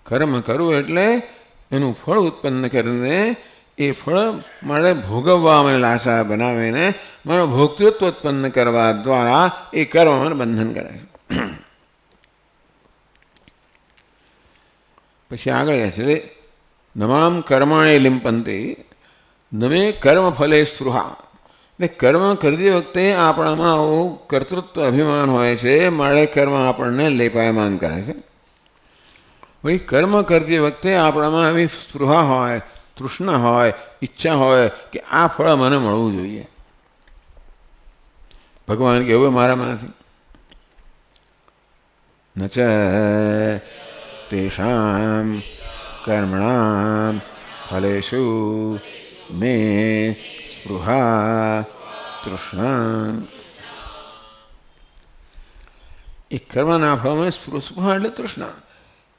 [SPEAKER 1] કર્મ કરવું એટલે એનું ફળ ઉત્પન્ન કરીને એ ફળ મારે ભોગવવા મને લાશા બનાવીને મારો ભોક્તૃત્વ ઉત્પન્ન કરવા દ્વારા એ કર્મ મને બંધન કરે છે. પછી આગળ કહે છે નમામ કર્માણે લિંપંતી, નમે કર્મ ફલે સ્પૃહા. એટલે કર્મ કરતી વખતે આપણામાં આવું કર્તૃત્વ અભિમાન હોય છે, મારે કર્મ આપણને લેપાયમાન કરે છે. ભાઈ કર્મ કરતી વખતે આપણામાં આવી સ્પૃહા હોય, તૃષ્ણા હોય, ઈચ્છા હોય કે આ ફળ મને મળવું જોઈએ. ભગવાન કે એવું મારામાં નથી. ન ચ તેષાં કર્મણાં ફલેષુ મે સ્પૃહા તૃષ્ણા. એ કર્મના ફળમાં સ્પૃહા એટલે તૃષ્ણા.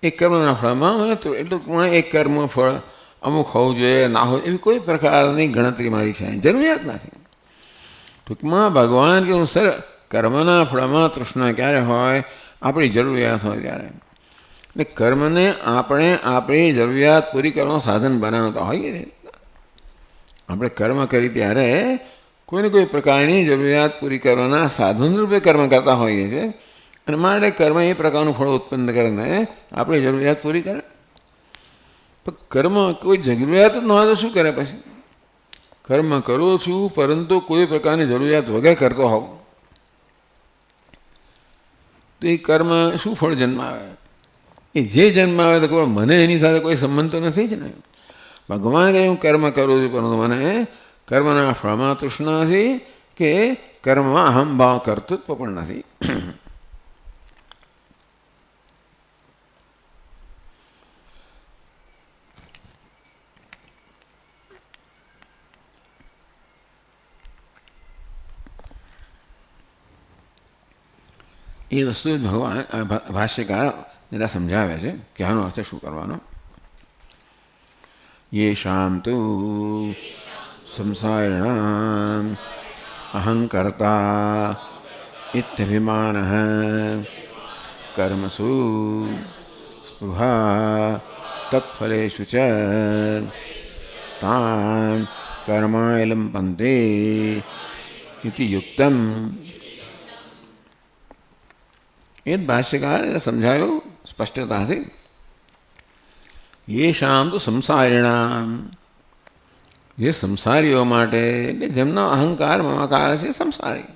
[SPEAKER 1] એ કર્મના ફળમાં મને એટલું એક કર્મ ફળ અમુક હોવું જોઈએ, ના હોય એવી કોઈ પ્રકારની ગણતરી મારી છે, જરૂરિયાત નથી. ટૂંકમાં ભગવાન કે હું સર કર્મના ફળમાં તૃષ્ણા ક્યારે હોય? આપણી જરૂરિયાત હોય ત્યારે. એટલે કર્મને આપણે આપણી જરૂરિયાત પૂરી કરવાનું સાધન બનાવતા હોઈએ છીએ. આપણે કર્મ કરી ત્યારે કોઈને કોઈ પ્રકારની જરૂરિયાત પૂરી કરવાના સાધન રૂપે કર્મ કરતા હોઈએ છીએ, અને માટે કર્મ એ પ્રકારનું ફળ ઉત્પન્ન કરીને આપણી જરૂરિયાત પૂરી કરે. પણ કર્મ કોઈ જરૂરિયાત જ ન હોય તો શું કરે? પછી કર્મ કરું છું પરંતુ કોઈ પ્રકારની જરૂરિયાત વગર કરતો હોઉં તો એ કર્મ શું ફળ જન્મ આવે? એ જે જન્મ આવે તો ખબર મને એની સાથે કોઈ સંબંધ તો નથી જ ને. ભગવાન કહે હું કર્મ કરું છું પરંતુ મને કર્મના ફળમાં તૃષ્ણા નથી કે કર્મમાં અહંભાવ કર્તૃત્વ પણ નથી. એ વસ્તુ ભગવાન ભાષ્યકાર જરા સમજાવે છે કે આનો અર્થ શું કરવાનો. યેષાં તુ સંસારિણાં અહંકર્તા ઇત્યભિમાનઃ કર્મસુ સ્પૃહા તત્ફલેષુ ચ તાન કર્માણિ લિંપન્તે ઇતિ યુક્તમ. એ જ ભાષ્યકાર સમજાયું સ્પષ્ટતાથી. યેષાં તો સંસારિણાં, જે સંસારીઓ માટે એટલે જેમનો અહંકાર મમકાર છે સંસારી.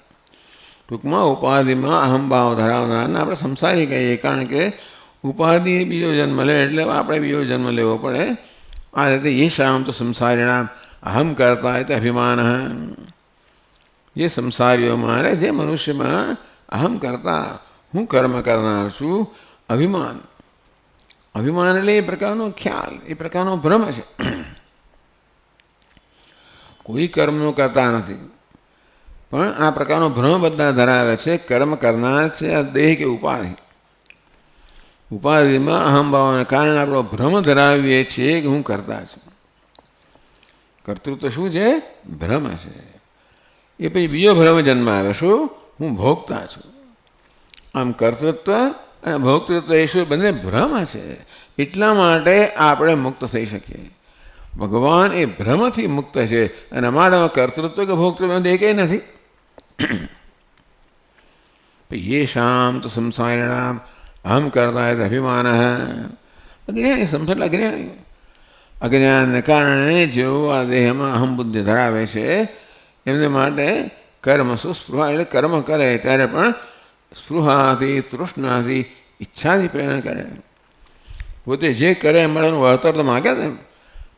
[SPEAKER 1] ટૂંકમાં ઉપાધિમાં અહંભાવ ધરાવનારને આપણે સંસારી કહીએ, કારણ કે ઉપાધિ બીજો જન્મ લે એટલે આપણે બીજો જન્મ લેવો પડે. આ રીતે યેષાં તો સંસારિણાં અહમ કરતા એટલે અભિમાન. જે સંસારીઓ માટે જે મનુષ્યમાં અહમ કરતા હું કર્મ કરનાર છું અભિમાન. અભિમાન એટલે એ પ્રકારનો ખ્યાલ, એ પ્રકારનો ભ્રમ છે. કોઈ કર્મનો કરતા નથી પણ આ પ્રકારનો ભ્રમ બધા ધરાવે છે. કર્મ કરનાર છે આ દેહ કે ઉપાધિ. ઉપાધિમાં અહંભાવને કારણે આપણો ભ્રમ ધરાવીએ છીએ કે હું કરતા છું. કર્તૃત્વ શું છે? ભ્રમ છે. એ પછી બીજો ભ્રમ જન્મ આવે, શું? હું ભોગતા છું. આમ કર્તૃત્વ અને ભોક્તૃત્વ એ શું? બંને ભ્રમ છે. એટલા માટે આપણે મુક્ત થઈ શકીએ. ભગવાન એ ભ્રમથી મુક્ત છે અને અમારામાં કર્તૃત્વ કે ભોક્તૃત્વ એ કંઈ નથી. યેષામ તો સંસારિણામ અહમ કરતા અભિમાન. અજ્ઞાની સમજણ, અજ્ઞાની અજ્ઞાનને કારણે જેઓ આ દેહમાં અહમ બુદ્ધિ ધરાવે છે એમને માટે કર્મ સુસ્પૃહા, એટલે કર્મ કરે ત્યારે પણ સ્પૃહાથી, તૃષ્ણાથી, ઈચ્છાથી પ્રેરણા કરે. પોતે જે કરે એ મારાનું વળતર તો માગે ને.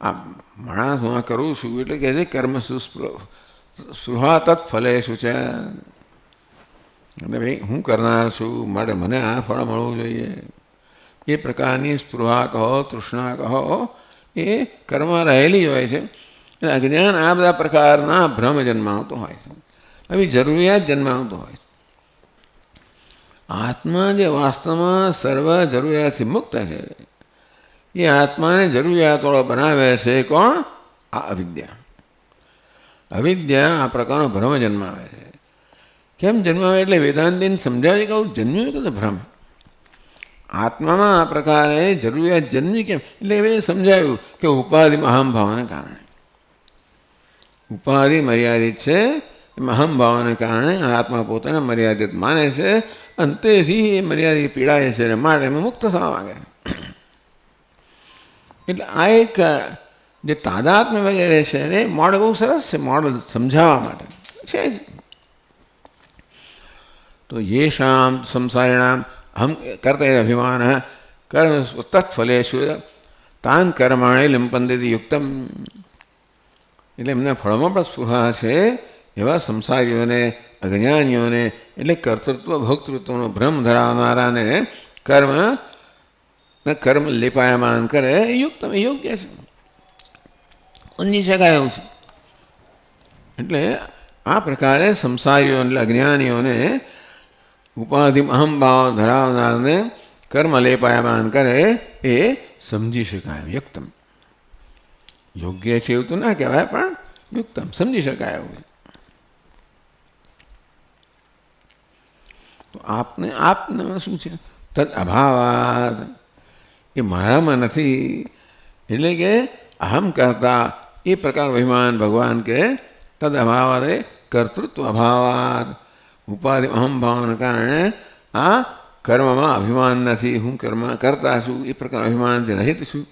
[SPEAKER 1] આ માણસ હું આ કરું છું એટલે કહે છે કર્મ સ્પૃહા તત્ફલે શું છે? એટલે ભાઈ હું કરનાર છું, માટે મને આ ફળ મળવું જોઈએ. એ પ્રકારની સ્પૃહા કહો, તૃષ્ણા કહો, એ કર્મમાં રહેલી હોય છે. એટલે અજ્ઞાન આ બધા પ્રકારના ભ્રમ જન્માવતો હોય છે, આવી જરૂરિયાત જન્માવતો હોય છે. આત્મા જે વાસ્તવમાં સર્વ જરૂરિયાતથી મુક્ત છે, એ આત્માને જરૂરિયાતવાળો બનાવે છે કોણ? આ અવિદ્યા. અવિદ્યા આ પ્રકારનો ભ્રમ જન્માવે છે. કેમ જન્માવે? એટલે વેદાંતિને સમજાવે કે આવું જન્મ્યું કે ભ્રમ. આત્મામાં આ પ્રકારે જરૂરિયાત જન્મી કેમ? એટલે એ સમજાયું કે ઉપાધિમાં અહમભાવને કારણે. ઉપાધિ મર્યાદિત છે, એમાં અહમભાવને કારણે આત્મા પોતાને મર્યાદિત માને છે, અંતેથી એ મર્યાદિત પીડાય છે અને માટે એમાં મુક્ત થવા માંગે. એટલે આ એક જે તાદાત્મ્ય વગેરે છે ને મોડલ બહુ સરસ છે, મોડલ સમજાવવા માટે છે જ. તો યેષામ સંસારિણામ અહમ કરતા અભિમાન કર્મ તત્ફલેષુ તાન કર્માણી લિંપંદિતિ યુક્તમ. એટલે એમના ફળમાં પણ સ્પૃહા છે એવા સંસારીઓને, અજ્ઞાનીઓને, એટલે કર્તૃત્વ ભોક્તૃત્વનો ભ્રમ ધરાવનારાને કર્મ લેપાયમાન કરે એ યુક્તમ, એ યોગ્ય છે, સમજી શકાય એવું છે. એટલે આ પ્રકારે સંસારીઓ એટલે અજ્ઞાનીઓને ઉપાધિ અહમભાવ ધરાવનારને કર્મ લેપાયમાન કરે એ સમજી શકાય યુક્તમ. યોગ્ય છે એવું તો ના કહેવાય, પણ યુક્તમ સમજી શકાય એવું. તો આપને શું છે? તદ અભાવાત, એ મારામાં નથી. એટલે કે અહમ કરતા એ પ્રકાર અભિમાન ભગવાન કે તદ અભાવાત કર્તૃત્વ અભાવાત, ઉપાધિ અહમભાવને કારણે આ કર્મમાં અભિમાન નથી, હું કર્મ કરતા છું એ પ્રકાર અભિમાનથી રહિત છું.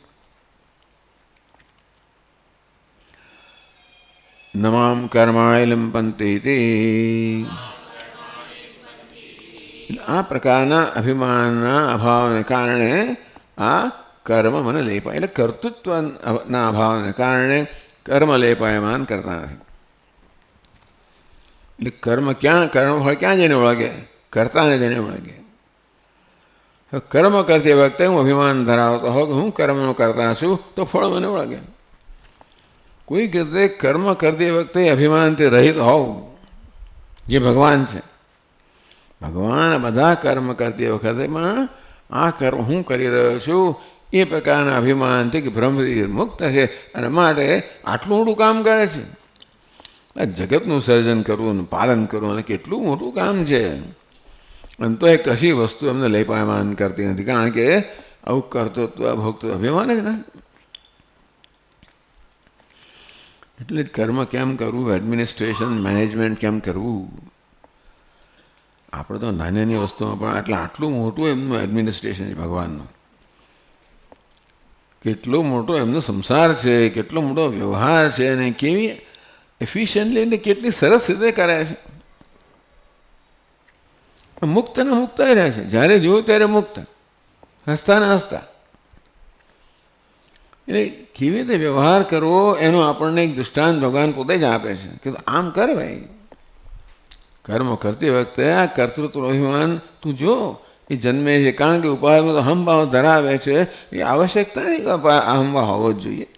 [SPEAKER 1] નમામ કર્માણી લિંપંતે તે, આ પ્રકારના અભિમાનના અભાવને કારણે આ કર્મ મને લેપાય, એટલે કર્તૃત્વના અભાવને કારણે કર્મ લેપાયમાન કરતા નથી. એટલે કર્મ ફળ ક્યાં જઈને વળગે? કરતાને જઈને વળગે. કર્મ કરતી વખતે હું અભિમાન ધરાવતો હોઉં કે હું કર્મનો કરતા છું તો ફળ મને વળગે. કોઈક રીતે કર્મ કરતી વખતે અભિમાનથી રહિત હોવું, જે ભગવાન છે. ભગવાન બધા કર્મ કરતી વખતે પણ આ કર્મ હું કરી રહ્યો છું એ પ્રકારના અભિમાનથી કે ભ્રમથી મુક્ત છે અને માટે આટલું મોટું કામ કરે છે. જગતનું સર્જન કરવું, પાલન કરવું અને કેટલું મોટું કામ છે. અને તો એ કશી વસ્તુ એમને લેપાયમાન કરતી નથી, કારણ કે આવું કર્તૃત્વ ભોગતૃત્વ અભિમાન જ નથી. એટલે જ કર્મ કેમ કરવું, એડમિનિસ્ટ્રેશન મેનેજમેન્ટ કેમ કરવું. આપણે તો નાની નાની વસ્તુમાં પણ આટલું મોટું એમનું એડમિનિસ્ટ્રેશન છે ભગવાનનું. કેટલો મોટો એમનો સંસાર છે, કેટલો મોટો વ્યવહાર છે અને કેવી એફિશિયન્ટલી એટલે કેટલી સરસ રીતે કરે છે. મુક્ત ને મુક્ત રહે છે, જ્યારે જોયું ત્યારે મુક્ત, હસતા ને હસતા. એટલે કેવી રીતે વ્યવહાર કરવો એનો આપણને એક દૃષ્ટાંત ભગવાન પોતે જ આપે છે કે આમ કર ભાઈ. કર્મ કરતી વખતે આ કર્તૃત્વ અભિમાન તું જો એ જન્મે છે, કારણ કે ઉપાધિમાં તો અહમભાવ ધરાવે છે, એ આવશ્યકતા નહીં કે અહમભાવ હોવો જ જોઈએ.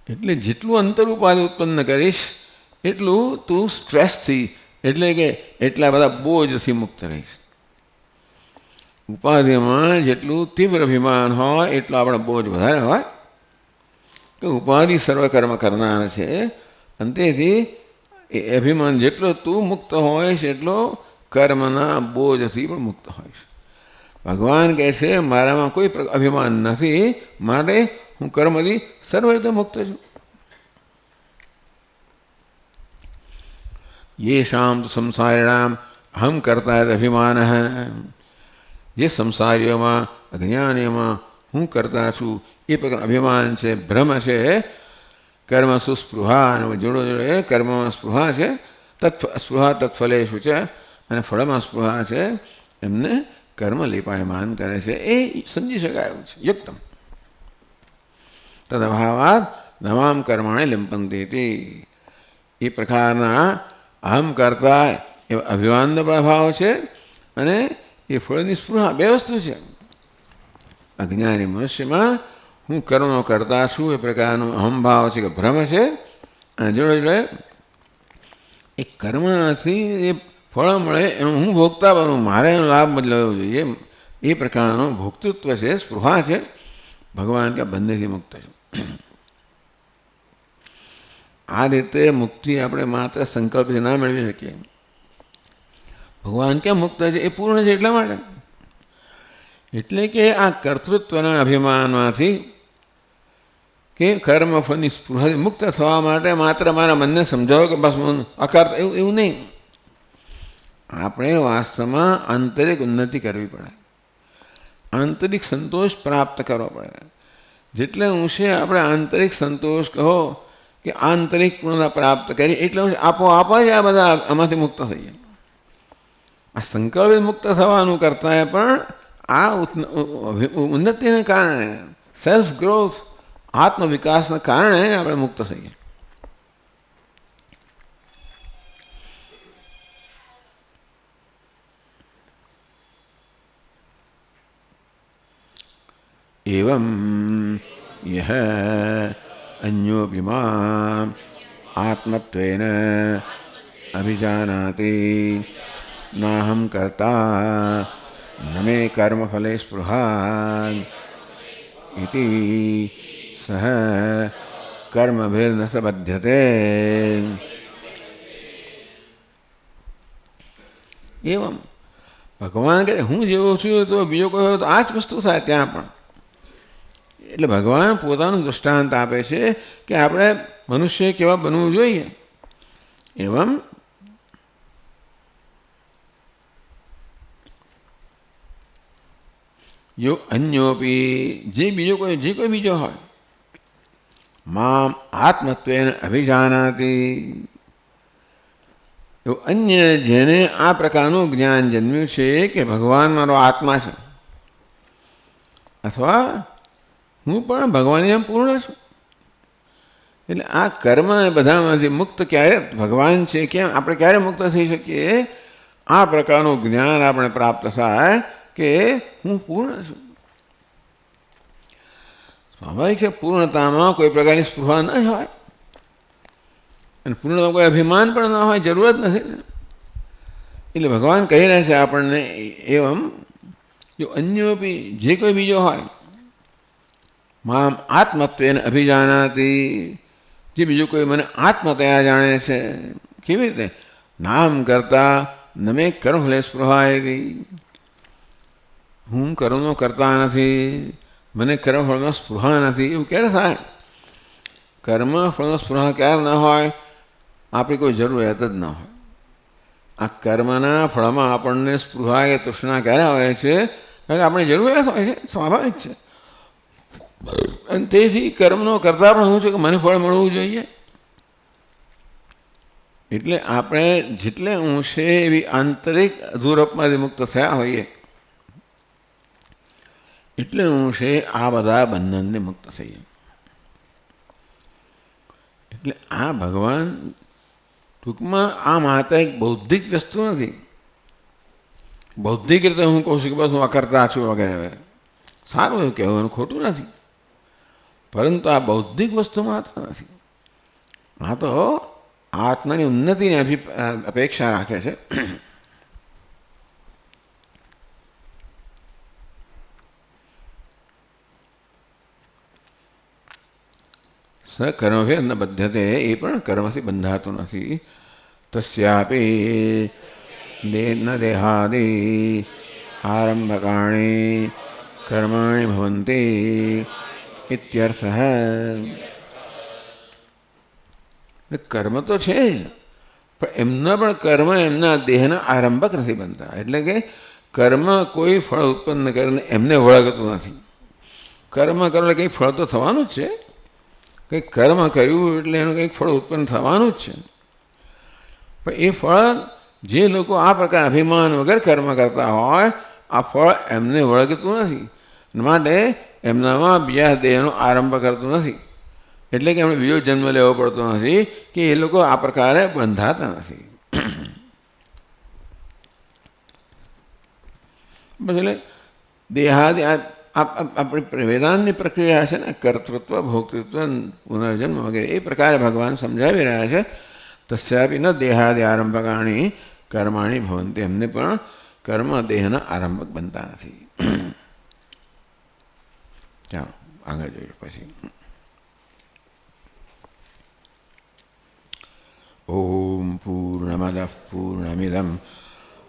[SPEAKER 1] એટલે જેટલું અંતર ઉપાધિ ઉત્પન્ન કરીશ એટલું તું સ્ટ્રેસથી એટલે કે એટલા બધા બોજથી મુક્ત રહીશ. ઉપાધિમાં જેટલું તીવ્ર અભિમાન હોય એટલો આપણો બોજ વધારે હોય કે ઉપાધિ સર્વકર્મ કરનાર છે, અને તેથી એ અભિમાન જેટલો તું મુક્ત હોઈશ એટલો કર્મના બોજથી પણ મુક્ત હોઈશ. ભગવાન કહે છે મારામાં કોઈ અભિમાન નથી, માટે હું કર્મથી સર્વ રીતે મુક્ત છું. યેષામ તો સંસારિણામ અહમ કરતા અભિમાન, જે સંસારીઓમાં અજ્ઞાનીઓમાં હું કરતા છું એ પ્રકાર અભિમાન છે, ભ્રમ છે. કર્મ સુસ્પૃહા, જોડો જોડે કર્મમાં સ્પૃહા છે, સ્પૃહા તત્ફલેશુ છે, અને ફળમાં સ્પૃહા છે. એમને કર્મ લેપાયમાન કરે છે, એ સમજી શકાયું છે યુક્તમ. તદભાવાત નવામ કર્માણે લિંપંતી, એ પ્રકારના અહમ કરતા એવા અભિમાનનો પ્રભાવ છે, અને એ ફળની સ્પૃહા, બે વસ્તુ છે. અજ્ઞાની મનુષ્યમાં હું કર્મનો કરતા છું એ પ્રકારનો અહમભાવ છે કે ભ્રમ છે, અને જોડે જોડે એ કર્મથી એ ફળ મળે એનું હું ભોગતા બનું, મારે એનો લાભ બદલાવવો જોઈએ, એ પ્રકારનો ભોક્તૃત્વ છે, સ્પૃહા છે. ભગવાન કે બંનેથી મુક્ત છે. આ રીતે મુક્તિ આપણે માત્ર સંકલ્પથી ના મેળવી શકીએ. ભગવાન કેમ મુક્ત છે? એ પૂર્ણ છે એટલા માટે. એટલે કે આ કર્તૃત્વના અભિમાનમાંથી કે કર્મ ફળની સ્પૃહાથી મુક્ત થવા માટે માત્ર મારા મનને સમજાવો કે બસ હું અકર્તા, એવું નહીં. આપણે વાસ્તવમાં આંતરિક ઉન્નતિ કરવી પડે, આંતરિક સંતોષ પ્રાપ્ત કરવો પડે. જેટલે ઊંચે આપણે આંતરિક સંતોષ કહો કે આંતરિક પૂર્ણતા પ્રાપ્ત કરી, એટલે આપોઆપ જ આ બધા આમાંથી મુક્ત થઈએ. આ સંકલ્પિત મુક્ત થવાનું કરતાં પણ આ ઉન્નતિને કારણે, સેલ્ફ ગ્રોથ, આત્મવિકાસના કારણે આપણે મુક્ત થઈએ. એવં યહ અન્યોપી મામ આત્મત્વેન અભિજાનાતિ નાહમ કર્તા ન મે કર્મફલે સ્પૃહા ઇતિ સહ કર્મભિર્ન સંબધ્યતે. એવમ ભગવાન કહે હું જેવો છું તો બીજો કોઈ હોય તો આ જ વસ્તુ થાય ત્યાં પણ. એટલે ભગવાન પોતાનું દૃષ્ટાંત આપે છે કે આપણે મનુષ્ય કેવા બનવું જોઈએ. એવમ યો અન્યોપી, જે કોઈ બીજો હોય, મામ આત્મત્વેન અભિજાનાતિ, એવું અન્ય જેને આ પ્રકારનું જ્ઞાન જન્મ્યું છે કે ભગવાન મારો આત્મા છે, અથવા હું પણ ભગવાનની જેમ પૂર્ણ છું. એટલે આ કર્મ બધામાંથી મુક્ત ક્યારે ભગવાન છે, કેમ આપણે ક્યારે મુક્ત થઈ શકીએ? આ પ્રકારનું જ્ઞાન આપણે પ્રાપ્ત થાય કે હું પૂર્ણ છું. સ્વાભાવિક છે પૂર્ણતામાં કોઈ પ્રકારની સ્પૃહા ન હોય, અને પૂર્ણતામાં કોઈ અભિમાન પણ ન હોય, જરૂરત નથી. એટલે ભગવાન કહી રહ્યા છે આપણને એવમ જો અન્યોપી, જે કોઈ બીજો હોય, મામ આત્મત્વેન અભિજાનાતી, જે બીજું કોઈ મને આત્મતયા જાણે છે. કેવી રીતે? નામ કરતા ન મે કર્મફલે સ્પૃહાયતી, હું કર્મનો કરતા નથી, મને કર્મફળમાં સ્પૃહા નથી. એવું ક્યારે થાય? કર્મફળનો સ્પૃહા ક્યારે ન હોય? આપણી કોઈ જરૂરિયાત જ ન હોય. આ કર્મના ફળમાં આપણને સ્પૃહા કે તૃષ્ણા ક્યારે હોય છે? કારણ કે આપણે જરૂરિયાત હોય છે, સ્વાભાવિક છે. અને તેથી કર્મનો કરતા પણ હું છું કે મને ફળ મળવું જોઈએ. એટલે આપણે જેટલે ઊંચે એવી આંતરિક અધૂરપમાંથી મુક્ત થયા હોઈએ, એટલે ઊંચે આ બધા બંધનને મુક્ત થઈએ. એટલે આ ભગવાન ટૂંકમાં આ માત્ર એક બૌદ્ધિક વસ્તુ નથી. બૌદ્ધિક રીતે હું કહું છું કે બસ હું અકર્તા છું વગેરે વગેરે, સારું એવું કહેવાનું ખોટું નથી, પરંતુ આ બૌદ્ધિક વસ્તુ માત્ર નથી. આ તો આત્માની ઉન્નતિની અપેક્ષા રાખે છે. સકર્મભે ન બધ્યતે, એ પણ કર્મથી બંધાતો નથી. તસ્યાપી ન દેહાદિ આરંભકાણી કર્માણિ ભવંતી ઇત્યર્થ. કર્મ તો છે જ, પણ એમના પણ કર્મ એમના દેહના આરંભક નથી બનતા. એટલે કે કર્મ કોઈ ફળ ઉત્પન્ન કરીને એમને વળગતું નથી. કર્મ કરો એટલે કંઈક ફળ તો થવાનું જ છે. કંઈક કર્મ કર્યું એટલે એનું કંઈક ફળ ઉત્પન્ન થવાનું જ છે. પણ એ ફળ જે લોકો આ પ્રકાર અભિમાન વગર કર્મ કરતા હોય, આ ફળ એમને વળગતું નથી. માટે એમનામાં બીજા દેહનો આરંભ કરતું નથી. એટલે કે એમને બીજો જન્મ લેવો પડતો નથી, કે એ લોકો આ પ્રકારે બંધાતા નથી. બસ એટલે દેહાદિ આપણી વેદાંતની પ્રક્રિયા છે ને, કર્તૃત્વ, ભોક્તૃત્વ, પુનર્જન્મ વગેરે એ પ્રકારે ભગવાન સમજાવી રહ્યા છે. તસ્યાપી ન દેહાદિ આરંભકાણી કર્માણી ભવંતી, એમને પણ કર્મ દેહના આરંભક બનતા નથી. ચાલો આગળ જોઈએ પછી. ઓમ પૂર્ણમદઃ પૂર્ણમિદં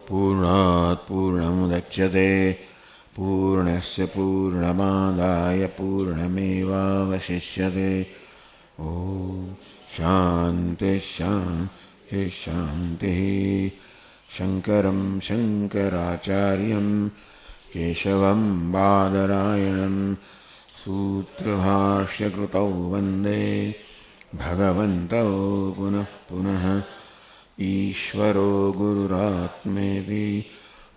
[SPEAKER 1] પૂર્ણાત પૂર્ણમુદચ્યતે પૂર્ણસ્ય પૂર્ણમાદાય પૂર્ણમેવાવશિષ્યતે. ઓમ શાંતિ શાંતિ શાંતિ. શંકરં શંકરાચાર્યં કેશવં બાદરાયણં સૂત્રભાષ્યકૃતૌ વંદે ભગવन्तौ પુનઃ પુનઃ. ઈશ્વરો ગુરુરાત્મેતિ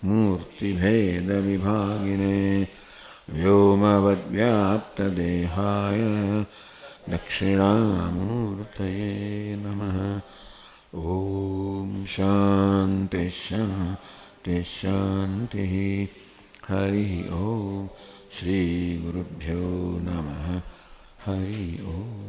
[SPEAKER 1] મૂર્તિભેદવિભાગિને વ્યોમવદ્વ્યાપ્તદેહાય દક્ષિણામૂર્તયે નમઃ. ઓમ શાંતિ શાંતિ શાંતિ. હરિ ઓમ. શ્રી ગુરુભ્યો નમઃ. હરિ ઓમ.